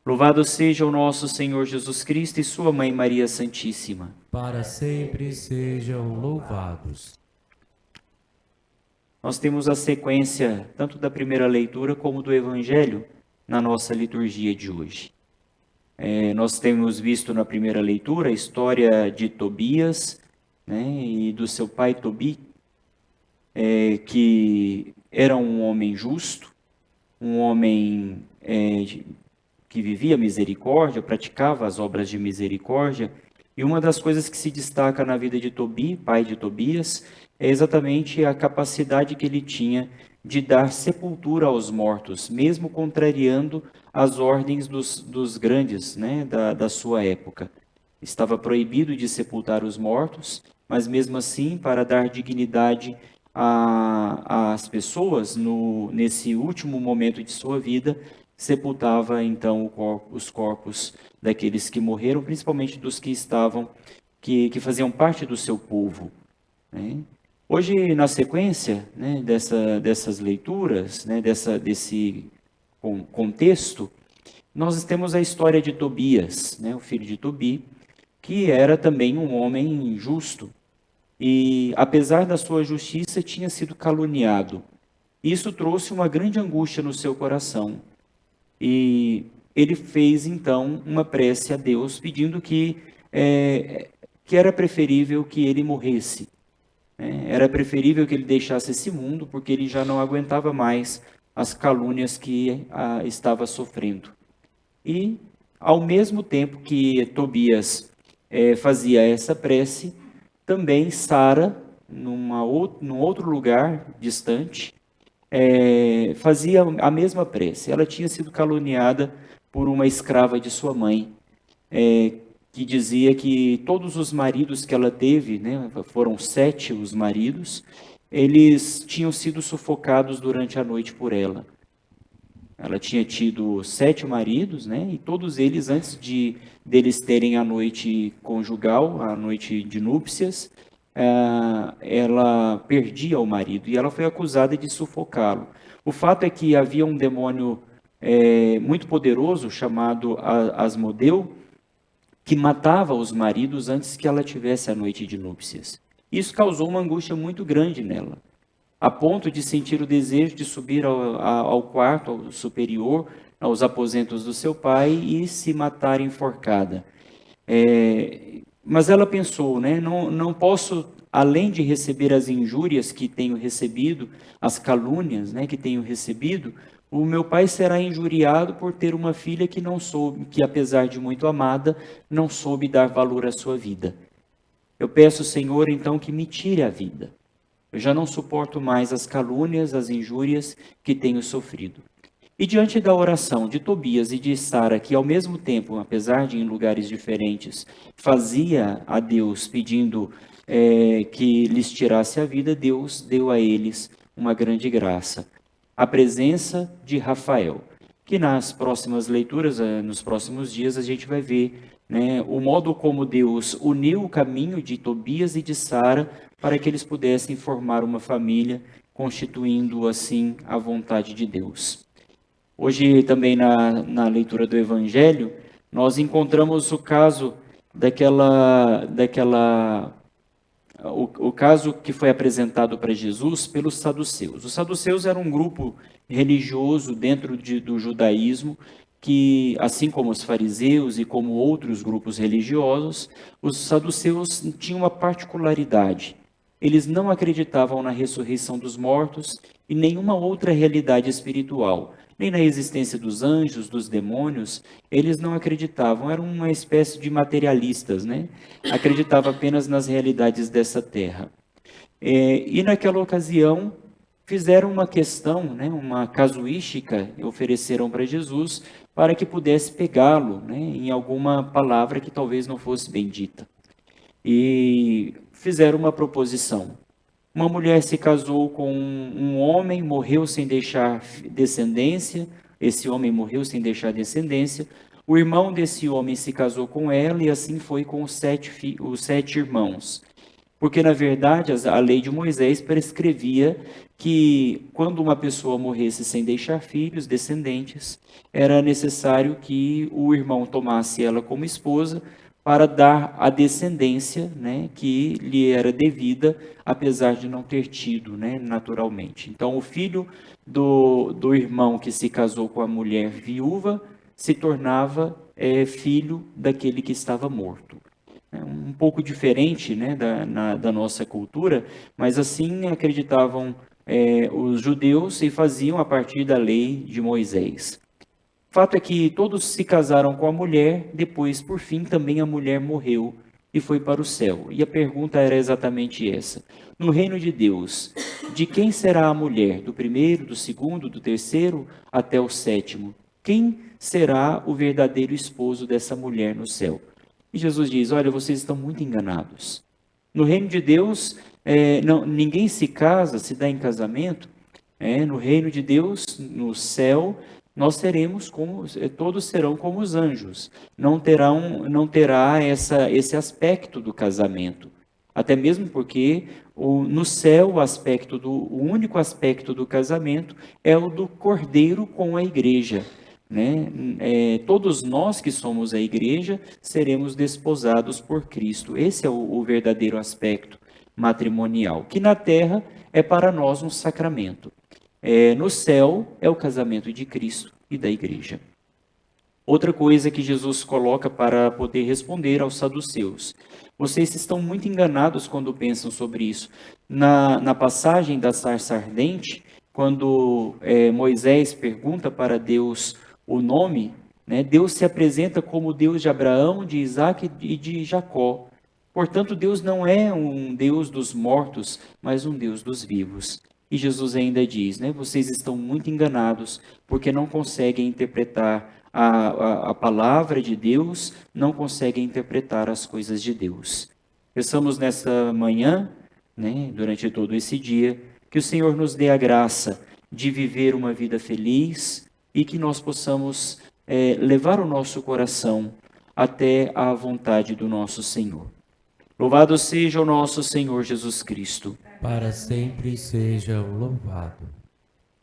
Louvado seja o nosso Senhor Jesus Cristo e sua Mãe Maria Santíssima. Para sempre sejam louvados. Nós temos a sequência tanto da primeira leitura como do Evangelho na nossa liturgia de hoje. Nós temos visto na primeira leitura a história de Tobias, né, e do seu pai Tobi, que era um homem justo, um homem que vivia misericórdia, praticava as obras de misericórdia. E uma das coisas que se destaca na vida de Tobi, pai de Tobias, é exatamente a capacidade que ele tinha de dar sepultura aos mortos, mesmo contrariando as ordens dos grandes, né, da sua época. Estava proibido de sepultar os mortos, mas mesmo assim, para dar dignidade às pessoas, nesse último momento de sua vida, sepultava então os corpos daqueles que morreram, principalmente dos que estavam, que faziam parte do seu povo, né? Hoje, na sequência, né, dessas leituras, né, desse contexto, nós temos a história de Tobias, né, o filho de Tobi, que era também um homem justo. E, apesar da sua justiça, tinha sido caluniado. Isso trouxe uma grande angústia no seu coração. E ele fez, então, uma prece a Deus, pedindo que era preferível que ele morresse. Era preferível que ele deixasse esse mundo, porque ele já não aguentava mais as calúnias que estava sofrendo. E, ao mesmo tempo que Tobias fazia essa prece, também Sara, num outro lugar distante, fazia a mesma prece. Ela tinha sido caluniada por uma escrava de sua mãe, que dizia que todos os maridos que ela teve, né, foram 7 os maridos, eles tinham sido sufocados durante a noite por ela. Ela tinha tido 7 maridos, né, e todos eles, antes deles terem a noite conjugal, a noite de núpcias, ela perdia o marido e ela foi acusada de sufocá-lo. O fato é que havia um demônio muito poderoso chamado Asmodeu, que matava os maridos antes que ela tivesse a noite de núpcias. Isso causou uma angústia muito grande nela, a ponto de sentir o desejo de subir ao quarto superior, aos aposentos do seu pai e se matar enforcada. Mas ela pensou, né, não posso, além de receber as injúrias que tenho recebido, as calúnias, né, que tenho recebido, o meu pai será injuriado por ter uma filha que não soube, que apesar de muito amada, não soube dar valor à sua vida. Eu peço, Senhor, então, que me tire a vida. Eu já não suporto mais as calúnias, as injúrias que tenho sofrido. E diante da oração de Tobias e de Sara, que ao mesmo tempo, apesar de em lugares diferentes, fazia a Deus pedindo que lhes tirasse a vida, Deus deu a eles uma grande graça. A presença de Rafael, que nas próximas leituras, nos próximos dias, a gente vai ver, né, o modo como Deus uniu o caminho de Tobias e de Sara para que eles pudessem formar uma família, constituindo assim a vontade de Deus. Hoje também na leitura do Evangelho, nós encontramos o caso o caso que foi apresentado para Jesus pelos saduceus. Os saduceus eram um grupo religioso dentro do judaísmo que, assim como os fariseus e como outros grupos religiosos, os saduceus tinham uma particularidade. Eles não acreditavam na ressurreição dos mortos e nenhuma outra realidade espiritual, nem na existência dos anjos, dos demônios. Eles não acreditavam, eram uma espécie de materialistas, né? Acreditavam apenas nas realidades dessa terra. E naquela ocasião fizeram uma questão, né, uma casuística, e ofereceram para Jesus para que pudesse pegá-lo, né, em alguma palavra que talvez não fosse bendita. E fizeram uma proposição. Uma mulher se casou com um homem, morreu sem deixar descendência, esse homem morreu sem deixar descendência, o irmão desse homem se casou com ela e assim foi com os 7 irmãos. Porque, na verdade, a lei de Moisés prescrevia que quando uma pessoa morresse sem deixar filhos, descendentes, era necessário que o irmão tomasse ela como esposa para dar a descendência, né, que lhe era devida, apesar de não ter tido, né, naturalmente. Então, o filho do irmão que se casou com a mulher viúva se tornava filho daquele que estava morto. É um pouco diferente, né, da nossa cultura, mas assim acreditavam os judeus e faziam a partir da lei de Moisés. O fato é que todos se casaram com a mulher, depois, por fim, também a mulher morreu e foi para o céu. E a pergunta era exatamente essa: no reino de Deus, de quem será a mulher? Do primeiro, do segundo, do terceiro até o sétimo? Quem será o verdadeiro esposo dessa mulher no céu? E Jesus diz: olha, vocês estão muito enganados. No reino de Deus, ninguém se casa, se dá em casamento. No reino de Deus, no céu, nós seremos como, todos serão como os anjos. Não terá esse aspecto do casamento. Até mesmo porque no céu o único aspecto do casamento é o do cordeiro com a igreja. Né? Todos nós que somos a igreja seremos desposados por Cristo. Esse é o verdadeiro aspecto matrimonial, que na terra é para nós um sacramento. No céu é o casamento de Cristo e da igreja. Outra coisa que Jesus coloca para poder responder aos saduceus: vocês estão muito enganados quando pensam sobre isso. Na passagem da sarça ardente, quando Moisés pergunta para Deus o nome, né, Deus se apresenta como Deus de Abraão, de Isaac e de Jacó. Portanto, Deus não é um Deus dos mortos, mas um Deus dos vivos. E Jesus ainda diz, né, vocês estão muito enganados, porque não conseguem interpretar a palavra de Deus, não conseguem interpretar as coisas de Deus. Pensamos nessa manhã, né, durante todo esse dia, que o Senhor nos dê a graça de viver uma vida feliz e que nós possamos levar o nosso coração até a vontade do nosso Senhor. Louvado seja o nosso Senhor Jesus Cristo. Para sempre seja louvado.